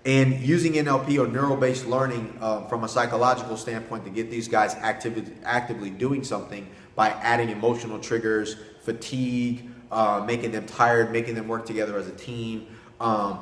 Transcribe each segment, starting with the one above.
And using NLP or neural-based learning from a psychological standpoint to get these guys actively doing something by adding emotional triggers, fatigue, making them tired, making them work together as a team,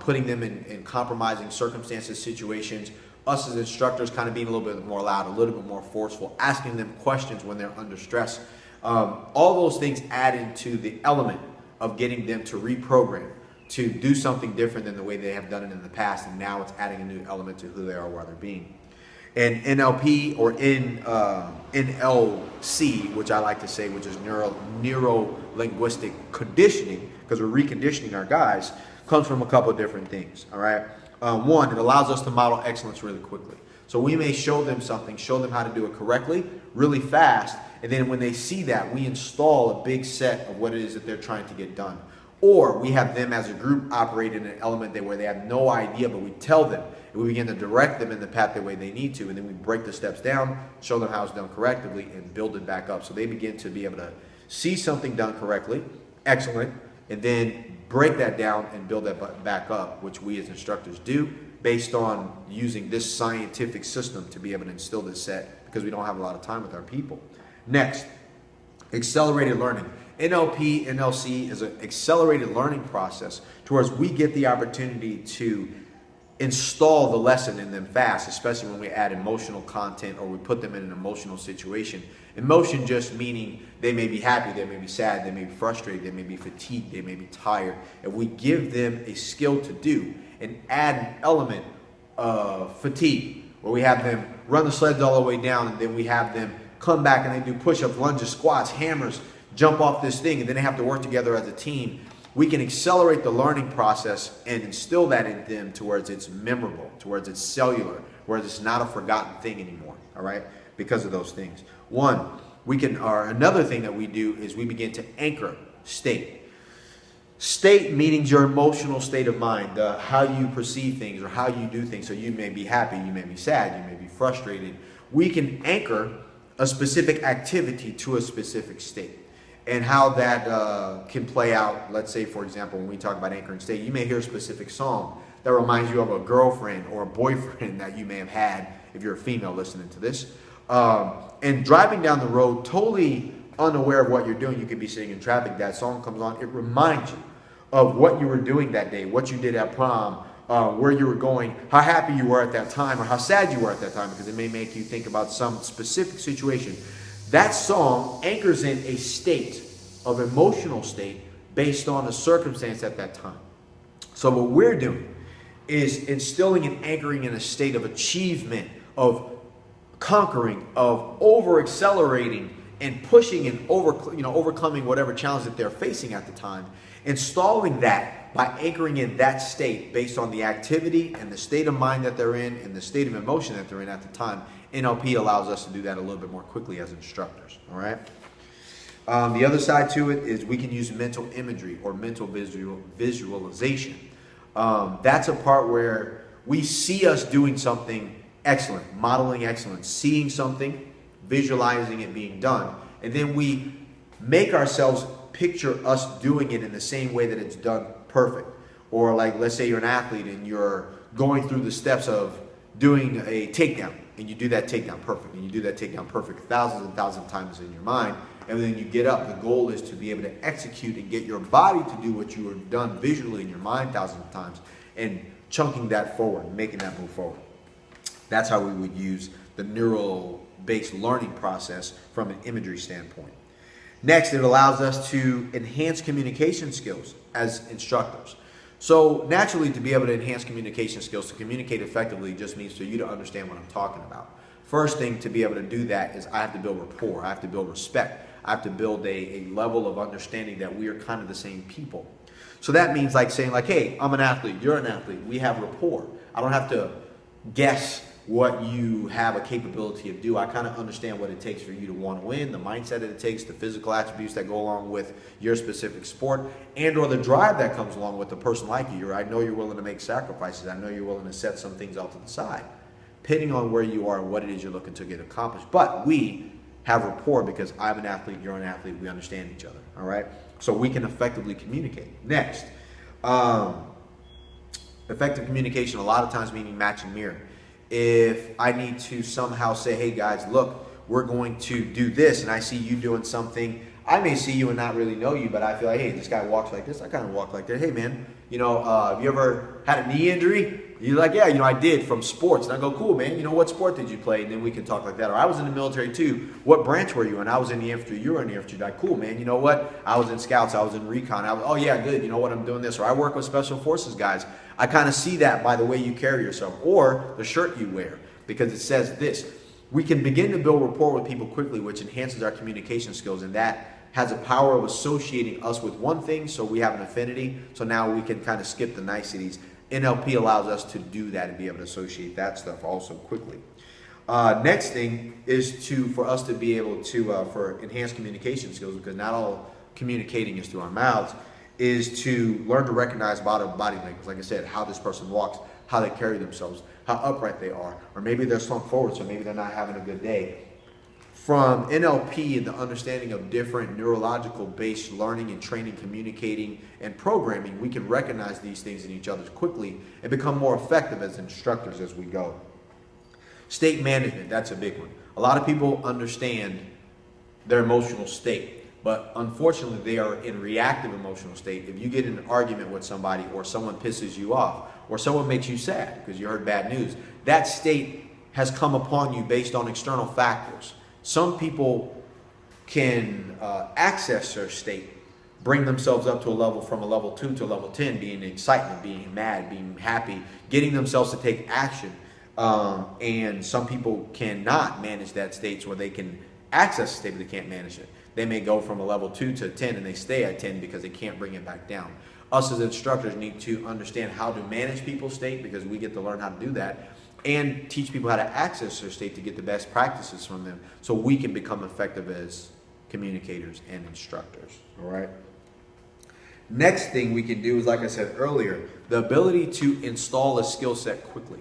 putting them in compromising circumstances, situations, us as instructors kind of being a little bit more loud, a little bit more forceful, asking them questions when they're under stress. All those things add into the element of getting them to reprogram, to do something different than the way they have done it in the past, and now it's adding a new element to who they are, where they're being. And NLP or NLC, which I like to say, which is neuro-linguistic conditioning, because we're reconditioning our guys, comes from a couple of different things, all right? One, it allows us to model excellence really quickly. So we may show them something, show them how to do it correctly, really fast, and then when they see that, we install a big set of what it is that they're trying to get done. Or we have them as a group operate in an element where they have no idea, but we tell them, and we begin to direct them in the path the way they need to, and then we break the steps down, show them how it's done correctly, and build it back up. So they begin to be able to see something done correctly, excellent, and then break that down and build that back up, which we as instructors do based on using this scientific system to be able to instill this set, because we don't have a lot of time with our people. Next, accelerated learning. NLP, NLC is an accelerated learning process towards we get the opportunity to install the lesson in them fast, especially when we add emotional content or we put them in an emotional situation. Emotion just meaning they may be happy, they may be sad, they may be frustrated, they may be fatigued, they may be tired. If we give them a skill to do and add an element of fatigue, where we have them run the sleds all the way down and then we have them come back and they do push-ups, lunges, squats, hammers, jump off this thing, and then they have to work together as a team. We can accelerate the learning process and instill that in them towards it's memorable, towards it's cellular, whereas it's not a forgotten thing anymore, all right, because of those things. One, another thing that we do is we begin to anchor state. State meaning your emotional state of mind, how you perceive things or how you do things. So you may be happy, you may be sad, you may be frustrated. We can anchor a specific activity to a specific state. And how that can play out, let's say, for example, when we talk about anchoring state, you may hear a specific song that reminds you of a girlfriend or a boyfriend that you may have had if you're a female listening to this. And driving down the road, totally unaware of what you're doing, you could be sitting in traffic, that song comes on, it reminds you of what you were doing that day, what you did at prom, where you were going, how happy you were at that time, or how sad you were at that time, because it may make you think about some specific situation. That song anchors in a state of emotional state based on a circumstance at that time. So what we're doing is instilling and anchoring in a state of achievement, of conquering, of over-accelerating and pushing and overcoming whatever challenge that they're facing at the time. Installing that by anchoring in that state based on the activity and the state of mind that they're in and the state of emotion that they're in at the time. NLP allows us to do that a little bit more quickly as instructors, all right? The other side to it is we can use mental imagery or mental visualization. That's a part where we see us doing something excellent, modeling excellence, seeing something, visualizing it being done, and then we make ourselves picture us doing it in the same way that it's done perfect. Or like, let's say you're an athlete and you're going through the steps of doing a takedown, and you do that takedown perfect, and you do that takedown perfect thousands and thousands of times in your mind, and then you get up. The goal is to be able to execute and get your body to do what you have done visually in your mind thousands of times, and chunking that forward, making that move forward. That's how we would use the neural-based learning process from an imagery standpoint. Next, it allows us to enhance communication skills as instructors. So naturally, to be able to enhance communication skills, to communicate effectively, just means for you to understand what I'm talking about. First thing to be able to do that is I have to build rapport. I have to build respect. I have to build a level of understanding that we are kind of the same people. So that means like saying like, hey, I'm an athlete, you're an athlete. We have rapport. I don't have to guess what you have a capability of do. I kind of understand what it takes for you to want to win, the mindset that it takes, the physical attributes that go along with your specific sport, and or the drive that comes along with a person like you. I know you're willing to make sacrifices. I know you're willing to set some things out to the side, depending on where you are and what it is you're looking to get accomplished. But we have rapport because I'm an athlete, you're an athlete, we understand each other, all right? So we can effectively communicate. Next, Effective communication, a lot of times meaning match and mirror. If I need to somehow say, hey guys, look, we're going to do this, and I see you doing something, I may see you and not really know you, but I feel like, hey, this guy walks like this, I kind of walk like that. Hey man, have you ever had a knee injury? You're like, yeah, I did, from sports. And I go, cool, man, what sport did you play? And then we can talk like that. Or I was in the military too. What branch were you in? I was in the infantry. You were in the infantry. Like, cool, man. You know what? I was in scouts. I was in recon. Oh yeah, good. You know what? I'm doing this. Or I work with special forces guys. I kind of see that by the way you carry yourself or the shirt you wear, because it says this. We can begin to build rapport with people quickly, which enhances our communication skills, and that has a power of associating us with one thing, so we have an affinity. So now we can kind of skip the niceties. NLP allows us to do that and be able to associate that stuff also quickly. Next thing is for us to be able to, for enhanced communication skills, because not all communicating is through our mouths, is to learn to recognize body language. Like I said, how this person walks, how they carry themselves, how upright they are, or maybe they're slumped forward, so maybe they're not having a good day. From NLP and the understanding of different neurological based learning and training, communicating, and programming, we can recognize these things in each other quickly and become more effective as instructors as we go. State management, that's a big one. A lot of people understand their emotional state, but unfortunately they are in reactive emotional state. If you get in an argument with somebody, or someone pisses you off, or someone makes you sad because you heard bad news, that state has come upon you based on external factors. Some people can access their state, bring themselves up to a level, from a level 2 to a level 10, being excitement, being mad, being happy, getting themselves to take action. And some people cannot manage that state, where they can access the state, but they can't manage it. They may go from a level 2 to 10 and they stay at 10 because they can't bring it back down. Us as instructors need to understand how to manage people's state, because we get to learn how to do that, and teach people how to access their state to get the best practices from them, so we can become effective as communicators and instructors. All right. Next thing we can do is, like I said earlier, the ability to install a skill set quickly.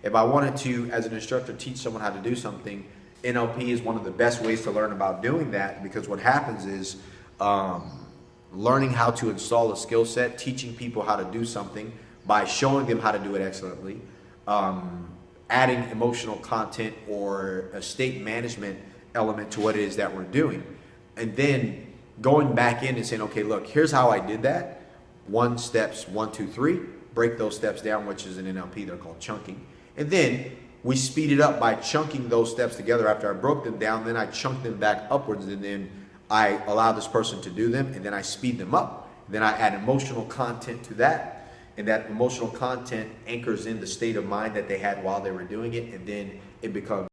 If I wanted to, as an instructor, teach someone how to do something, NLP is one of the best ways to learn about doing that, because what happens is learning how to install a skill set, teaching people how to do something by showing them how to do it excellently, adding emotional content or a state management element to what it is that we're doing, and then going back in and saying, okay, look, here's how I did that. steps 1, 2, 3, break those steps down, which is in NLP, they're called chunking. And then we speed it up by chunking those steps together. After I broke them down, then I chunk them back upwards, and then I allow this person to do them, and then I speed them up. Then I add emotional content to that, and that emotional content anchors in the state of mind that they had while they were doing it, and then it becomes